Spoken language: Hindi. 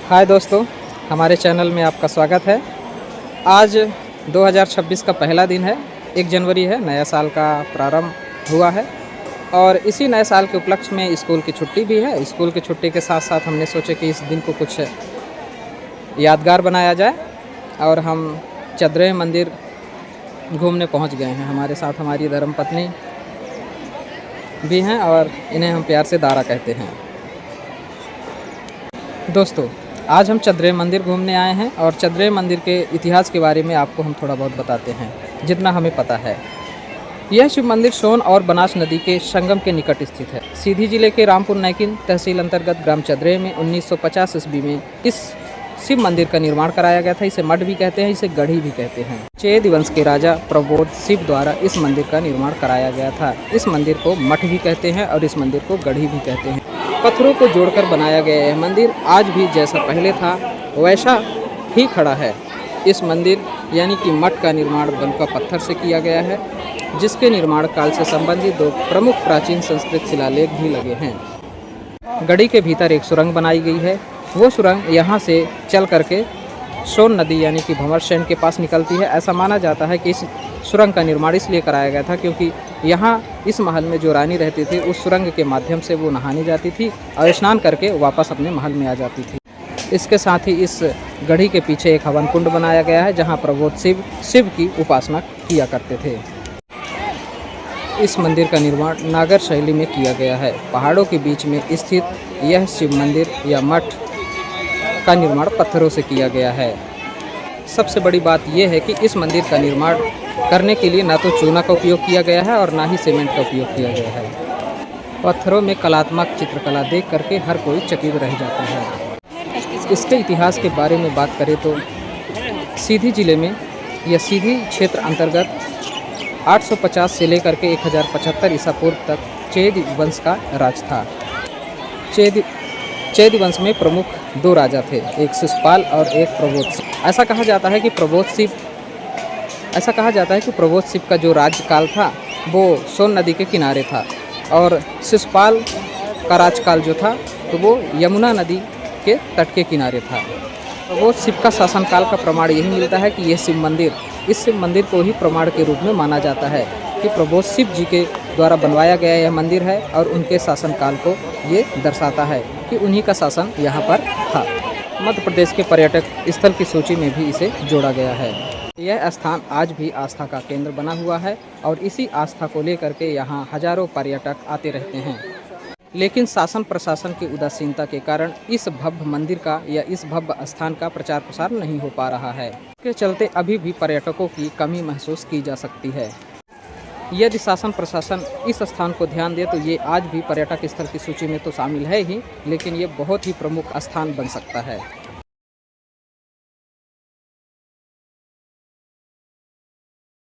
हाय दोस्तों, हमारे चैनल में आपका स्वागत है। आज 2026 का पहला दिन है, 1 जनवरी है, नया साल का प्रारंभ हुआ है और इसी नए साल के उपलक्ष्य में स्कूल की छुट्टी भी है। स्कूल की छुट्टी के साथ-साथ हमने सोचा कि इस दिन को कुछ यादगार बनाया जाए और हम चद्रे मंदिर घूमने पहुंच गए हैं। हमारे साथ हमारी धर्मपत्नी भी हैं और इन्हें हम प्यार से दारा कहते हैं। दोस्तों, आज हम चद्रे मंदिर घूमने आए हैं और चद्रे मंदिर के इतिहास के बारे में आपको हम थोड़ा बहुत बताते हैं, जितना हमें पता है। यह शिव मंदिर सोन और बनास नदी के संगम के निकट स्थित है। सीधी जिले के रामपुर नैकिन तहसील अंतर्गत ग्राम चद्रे में 1950 ईस्वी में इस शिव मंदिर का निर्माण कराया गया था। इसे मठ भी कहते हैं, इसे गढ़ी भी कहते हैं। चेद वंश के राजा प्रबोध शिव द्वारा इस मंदिर का निर्माण कराया गया था। इस मंदिर को मठ भी कहते हैं और इस मंदिर को गढ़ी भी कहते हैं। पत्थरों को जोड़कर बनाया गया यह मंदिर आज भी जैसा पहले था वैसा ही खड़ा है। इस मंदिर यानी कि मठ का निर्माण बलुआ पत्थर से किया गया है, जिसके निर्माण काल से संबंधित 2 प्रमुख प्राचीन संस्कृत शिलालेख भी लगे हैं। गढ़ी के भीतर एक सुरंग बनाई गई है। वो सुरंग यहाँ से चल करके सोन नदी यानी कि भंवरसेन के पास निकलती है। ऐसा माना जाता है कि इस सुरंग का निर्माण इसलिए कराया गया था क्योंकि यहाँ इस महल में जो रानी रहती थी उस सुरंग के माध्यम से वो नहाने जाती थी और स्नान करके वापस अपने महल में आ जाती थी। इसके साथ ही इस गढ़ी के पीछे एक हवन कुंड बनाया गया है जहाँ प्रबोध शिव की उपासना किया करते थे। इस मंदिर का निर्माण नागर शैली में किया गया है। पहाड़ों के बीच में स्थित यह शिव मंदिर या मठ का निर्माण पत्थरों से किया गया है। सबसे बड़ी बात यह है कि इस मंदिर का निर्माण करने के लिए ना तो चूना का उपयोग किया गया है और ना ही सीमेंट का उपयोग किया गया है। पत्थरों में कलात्मक चित्रकला देख करके हर कोई चकित रह जाता है। इसके इतिहास के बारे में बात करें तो सीधी जिले में या सीधी क्षेत्र अंतर्गत 850 से लेकर के 1075 ईसा पूर्व तक चेद वंश का राज था। चेद वंश में प्रमुख 2 राजा थे, एक शिशुपाल और एक प्रबोध शिव। ऐसा कहा जाता है कि प्रबोध शिव का जो राज्यकाल था वो सोन नदी के किनारे था और शिशुपाल का राज्यकाल जो था तो वो यमुना नदी के तट के किनारे था। प्रबोध शिव का शासनकाल का प्रमाण यही मिलता है कि इस शिव मंदिर को ही प्रमाण के रूप में माना जाता है कि प्रबोध शिव जी के द्वारा बनवाया गया यह मंदिर है और उनके शासनकाल को ये दर्शाता है कि उन्हीं का शासन यहाँ पर था। मध्य प्रदेश के पर्यटक स्थल की सूची में भी इसे जोड़ा गया है। यह स्थान आज भी आस्था का केंद्र बना हुआ है और इसी आस्था को लेकर के यहाँ हजारों पर्यटक आते रहते हैं। लेकिन शासन प्रशासन की उदासीनता के कारण इस भव्य मंदिर का या इस भव्य स्थान का प्रचार प्रसार नहीं हो पा रहा है। इसके चलते अभी भी पर्यटकों की कमी महसूस की जा सकती है। यदि शासन प्रशासन इस स्थान को ध्यान दे तो ये आज भी पर्यटक स्थल की सूची में तो शामिल है ही, लेकिन ये बहुत ही प्रमुख स्थान बन सकता है।